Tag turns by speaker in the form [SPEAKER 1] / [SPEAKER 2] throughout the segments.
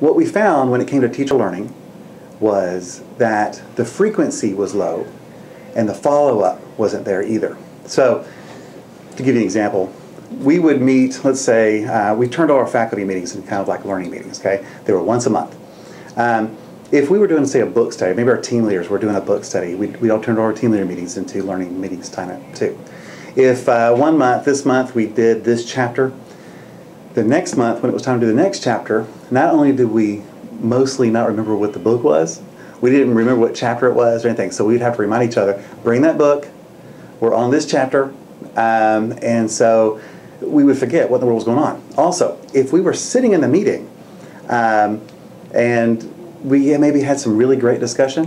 [SPEAKER 1] what we found when it came to teacher learning was that the frequency was low and the follow-up wasn't there either. So, to give you an example, we would meet, let's say, we turned all our faculty meetings into kind of like learning meetings, okay? They were once a month. If we were doing, say, a book study, maybe our team leaders were doing a book study, we all turned all our team leader meetings into learning meetings time too. If one month, this month, we did this chapter, the next month, when it was time to do the next chapter, not only did we mostly not remember what the book was, we didn't remember what chapter it was or anything, so we'd have to remind each other, bring that book, we're on this chapter, and so we would forget what in the world was going on. Also, if we were sitting in the meeting and we maybe had some really great discussion,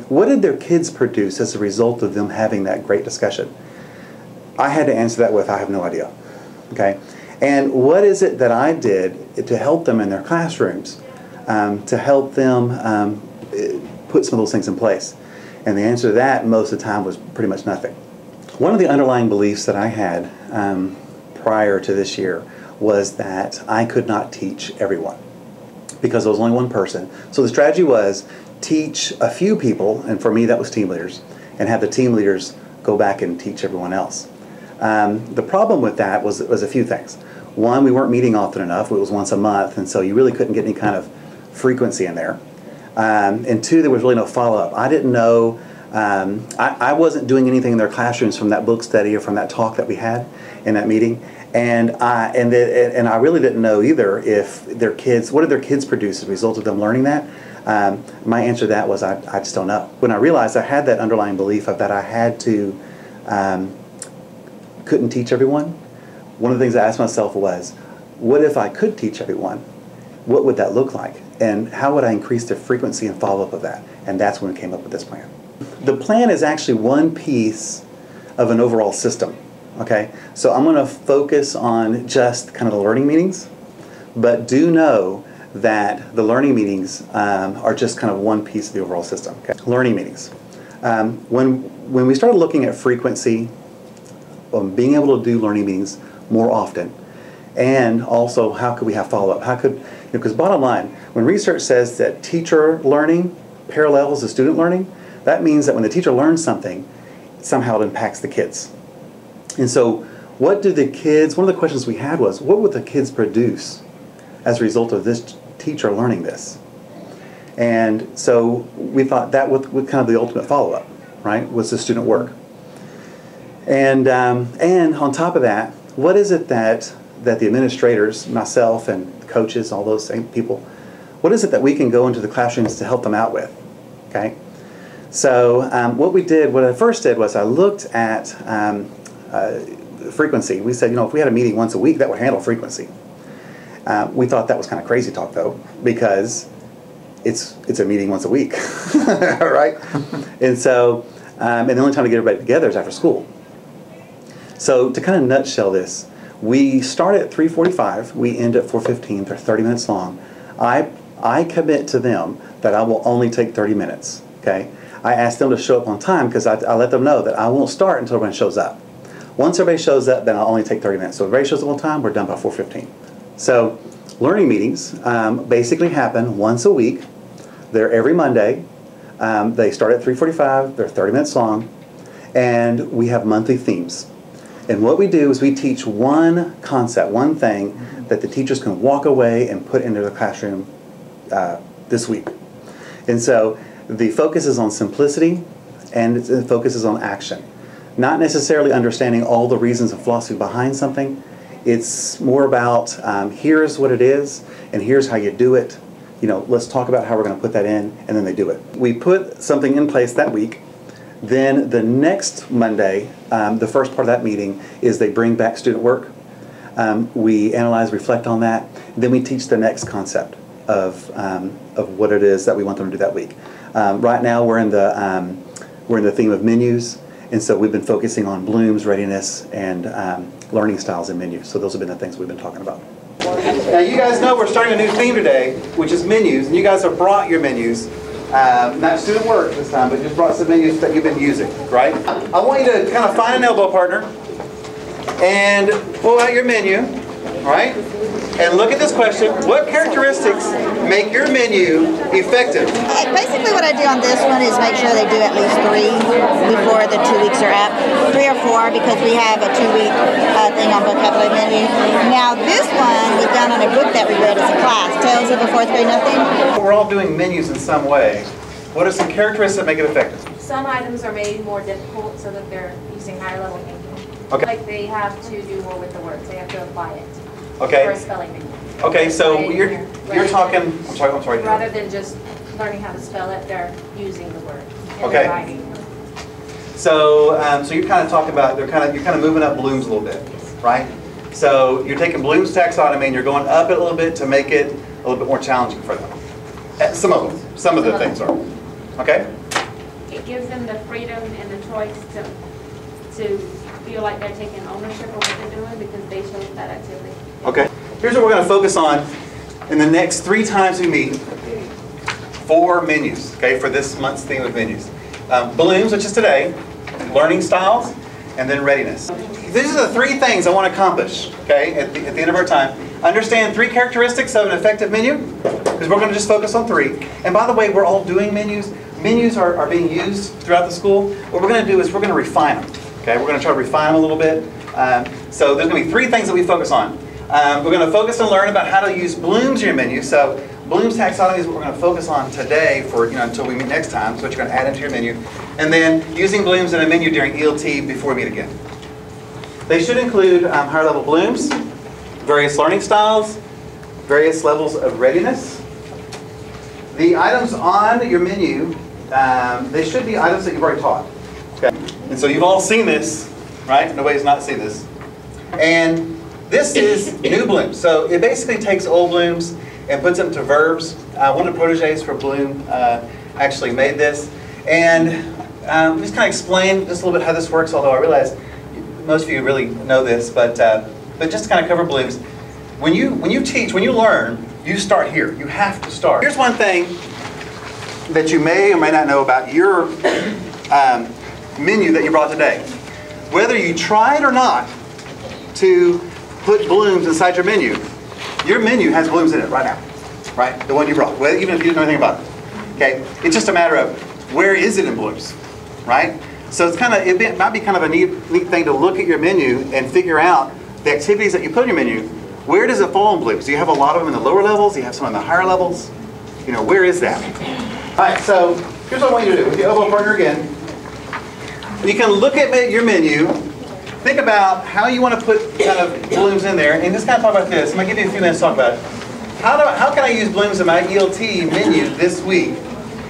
[SPEAKER 1] what did their kids produce as a result of them having that great discussion? I had to answer that with, I have no idea. Okay? And what is it that I did to help them in their classrooms, to help them put some of those things in place? And the answer to that most of the time was pretty much nothing. One of the underlying beliefs that I had prior to this year was that I could not teach everyone because there was only one person. So the strategy was teach a few people, and for me that was team leaders, and have the team leaders go back and teach everyone else. The problem with that was a few things. One, we weren't meeting often enough. It was once a month, and so you really couldn't get any kind of frequency in there. And two, there was really no follow-up. I didn't know, I wasn't doing anything in their classrooms from that book study or from that talk that we had in that meeting. And I really didn't know either if their kids, what did their kids produce as a result of them learning that? My answer to that was I just don't know. When I realized I had that underlying belief of that I had to, couldn't teach everyone, one of the things I asked myself was, what if I could teach everyone? What would that look like? And how would I increase the frequency and follow-up of that? And that's when we came up with this plan. The plan is actually one piece of an overall system. Okay, so I'm going to focus on just kind of the learning meetings, but do know that the learning meetings are just kind of one piece of the overall system. Okay? Learning meetings. When we started looking at frequency, being able to do learning meetings more often, and also how could we have follow-up? How could, because bottom line, when research says that teacher learning parallels the student learning, that means that when the teacher learns something, somehow it impacts the kids. And so what do the kids, one of the questions we had was, what would the kids produce as a result of this teacher learning this? And so we thought that would kind of the ultimate follow-up, right, was the student work. And on top of that, what is it that the administrators, myself and coaches, all those same people, what is it that we can go into the classrooms to help them out with? Okay? So what I first did was I looked at frequency. We said, if we had a meeting once a week, that would handle frequency. We thought that was kind of crazy talk, though, because it's a meeting once a week, right? And so, and the only time to get everybody together is after school. So to kind of nutshell this, we start at 3:45, we end at 4:15, they're 30 minutes long. I commit to them that I will only take 30 minutes, okay? I ask them to show up on time because I let them know that I won't start until everyone shows up. Once everybody shows up, then I'll only take 30 minutes. So if everybody shows up on time, we're done by 4:15. So learning meetings basically happen once a week. They're every Monday. They start at 3:45. They're 30 minutes long. And we have monthly themes. And what we do is we teach one concept, one thing that the teachers can walk away and put into the classroom this week. And so the focus is on simplicity and the focus is on action. Not necessarily understanding all the reasons and philosophy behind something. It's more about here's what it is and here's how you do it. Let's talk about how we're going to put that in, and then they do it. We put something in place that week. Then the next Monday, the first part of that meeting is they bring back student work. We analyze, reflect on that. Then we teach the next concept of what it is that we want them to do that week. Right now we're in the theme of menus. And so we've been focusing on blooms, readiness, and learning styles and menus. So those have been the things we've been talking about. Now you guys know we're starting a new theme today, which is menus. And you guys have brought your menus. Not student work this time, but just brought some menus that you've been using, right? I want you to kind of find an elbow partner and pull out your menu. All right? And look at this question. What characteristics make your menu effective?
[SPEAKER 2] Basically what I do on this one is make sure they do at least 3 before the 2 weeks are up. 3 or 4 because we have a 2-week thing on vocabulary menu. Now this one was done on a book that we read as a class, Tales of a Fourth Grade Nothing.
[SPEAKER 1] We're all doing menus in some way. What are some characteristics that make it effective?
[SPEAKER 3] Some items are made more difficult so that they're using higher level thinking.
[SPEAKER 1] Okay.
[SPEAKER 3] Like they have to do more with the words. They have to apply it.
[SPEAKER 1] Okay.
[SPEAKER 3] For a spelling bee.
[SPEAKER 1] Okay, so you're talking. I'm sorry.
[SPEAKER 3] Rather than just learning how to spell it, they're using the word. And
[SPEAKER 1] Okay.
[SPEAKER 3] they're writing.
[SPEAKER 1] So you're kind of talking about you're kind of moving up Bloom's a little bit, right? So you're taking Bloom's taxonomy and you're going up it a little bit to make it a little bit more challenging for them. Some of them. Some of the things are. Okay.
[SPEAKER 3] It gives them the freedom and the choice to feel like they're taking ownership of what they're doing because they chose that activity.
[SPEAKER 1] Okay. Here's what we're going to focus on in the next 3 times we meet. 4 menus, okay, for this month's theme of menus. Blooms, which is today, learning styles, and then readiness. These are the 3 things I want to accomplish, okay, at the end of our time. Understand 3 characteristics of an effective menu, because we're going to just focus on 3. And by the way, we're all doing menus. Menus are being used throughout the school. What we're going to do is we're going to refine them, okay? We're going to try to refine them a little bit. So there's going to be 3 things that we focus on. We're going to focus and learn about how to use Bloom's in your menu. So Bloom's taxonomy is what we're going to focus on today for until we meet next time. So what you're going to add into your menu, and then using Bloom's in a menu during ELT before we meet again. They should include higher level Bloom's, various learning styles, various levels of readiness. The items on your menu, they should be items that you've already taught. Okay, and so you've all seen this, right? Nobody's not seen this, and this is new Bloom's. So it basically takes old Bloom's and puts them to verbs. One of the proteges for Bloom actually made this. And just kind of explain just a little bit how this works, although I realize most of you really know this, but just to kind of cover Bloom's. When you teach, when you learn, you start here. You have to start. Here's one thing that you may or may not know about your menu that you brought today. Whether you tried or not to put Bloom's inside your menu has Bloom's in it right now, right? The one you brought, well, even if you didn't know anything about it. Okay, it's just a matter of where is it in Bloom's, right? So it's it might be kind of a neat thing to look at your menu and figure out the activities that you put in your menu. Where does it fall in Bloom's? Do you have a lot of them in the lower levels? Do you have some in the higher levels? Where is that? All right, so here's what I want you to do. With your elbow partner again, you can look at your menu. Think about how you want to put kind of Bloom's in there, and just kind of talk about this. I'm going to give you a few minutes to talk about it. How can I use Bloom's in my ELT menu this week?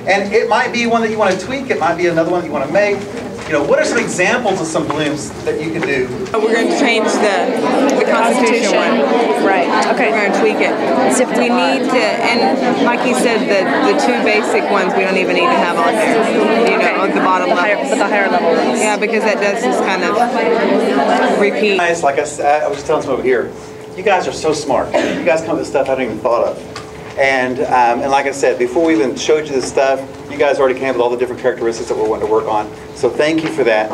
[SPEAKER 1] And it might be one that you want to tweak. It might be another one that you want to make. What are some examples of some Bloom's that you can do?
[SPEAKER 4] We're going to change the Constitution one.
[SPEAKER 5] Right. Okay.
[SPEAKER 4] We're going to tweak it. We need to, and like you said, the 2 basic ones we don't even need to have on there. On the bottom level.
[SPEAKER 5] But the higher level ones.
[SPEAKER 4] Yeah, because that does just kind of repeat.
[SPEAKER 1] Guys, like I was just telling some over here, you guys are so smart. You guys come up with stuff I hadn't even thought of. And like I said, before we even showed you this stuff, you guys already came up with all the different characteristics that we're wanting to work on. So thank you for that.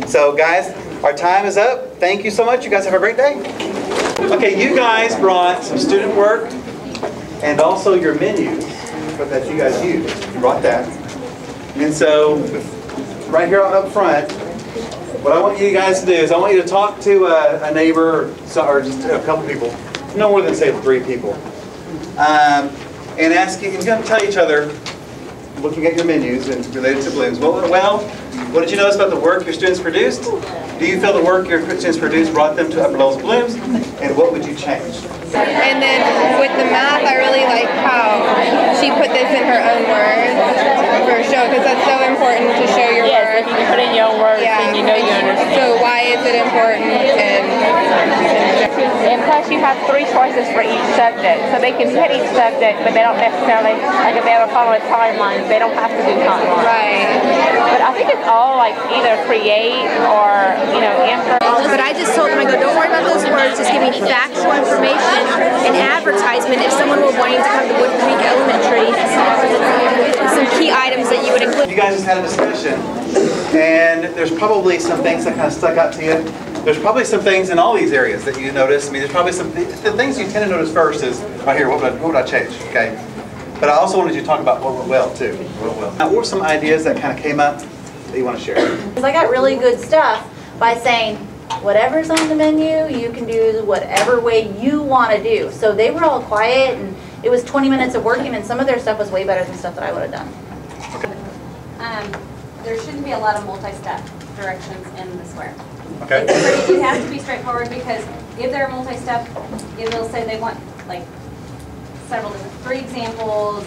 [SPEAKER 1] So guys, our time is up. Thank you so much. You guys have a great day. Okay, you guys brought some student work and also your menus that you guys use. You brought that. And so right here up front, what I want you guys to do is I want you to talk to a neighbor or just a couple people, no more than say 3 people. And ask you, you're going to tell each other, looking at your menus and related to Bloom's, well, what did you notice about the work your students produced? Do you feel the work your students produced brought them to upper levels of Bloom's? And what would you change?
[SPEAKER 6] And then with the math, I really like how she put this in her own words for show, because that's so important to show your work.
[SPEAKER 5] If you put in your own words, then you know you understand.
[SPEAKER 6] So why is it important?
[SPEAKER 5] And plus you have 3 choices for each subject. So they can hit each subject, but they don't necessarily, like if they have to follow a timeline, they don't have to do timeline.
[SPEAKER 6] Right.
[SPEAKER 5] But I think it's all like either create or, infer.
[SPEAKER 2] But I just told them, I go, don't worry about those words.
[SPEAKER 7] words, just giving factual information and advertisement if someone were wanting to come to Wood Creek Elementary. Some key items that you would include.
[SPEAKER 1] You guys just had a discussion, and there's probably some things that kind of stuck out to you. There's probably some things in all these areas that you noticed. I mean, there's probably some, the things you tend to notice first is, right here, what would I change, okay? But I also wanted you to talk about what went well, too. Now, what were some ideas that kind of came up that you want to share?
[SPEAKER 8] Because I got really good stuff by saying, whatever's on the menu, you can do whatever way you want to do. So they were all quiet, and it was 20 minutes of working, and some of their stuff was way better than stuff that I would have done.
[SPEAKER 3] There shouldn't be a lot of multi-step directions in the square.
[SPEAKER 1] Okay.
[SPEAKER 3] It has to be straightforward, because if they're multi-step, it will say they want like several different, 3 examples,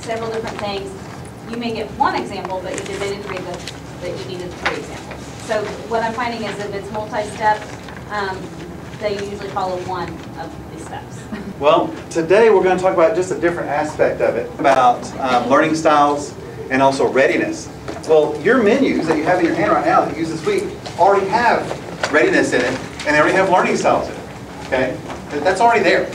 [SPEAKER 3] several different things. You may get 1 example, but they didn't read that you needed 3 examples. So what I'm finding is if it's multi-step, they usually follow 1 of these steps.
[SPEAKER 1] Well, today we're going to talk about just a different aspect of it, about learning styles and also readiness. Well, your menus that you have in your hand right now that you use this week already have readiness in it, and they already have learning styles in it. Okay? That's already there.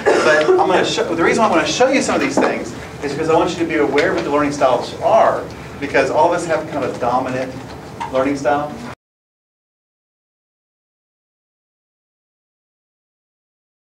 [SPEAKER 1] But I'm going to show, the reason why I'm going to show you some of these things is because I want you to be aware of what the learning styles are, because all of us have kind of a dominant learning style.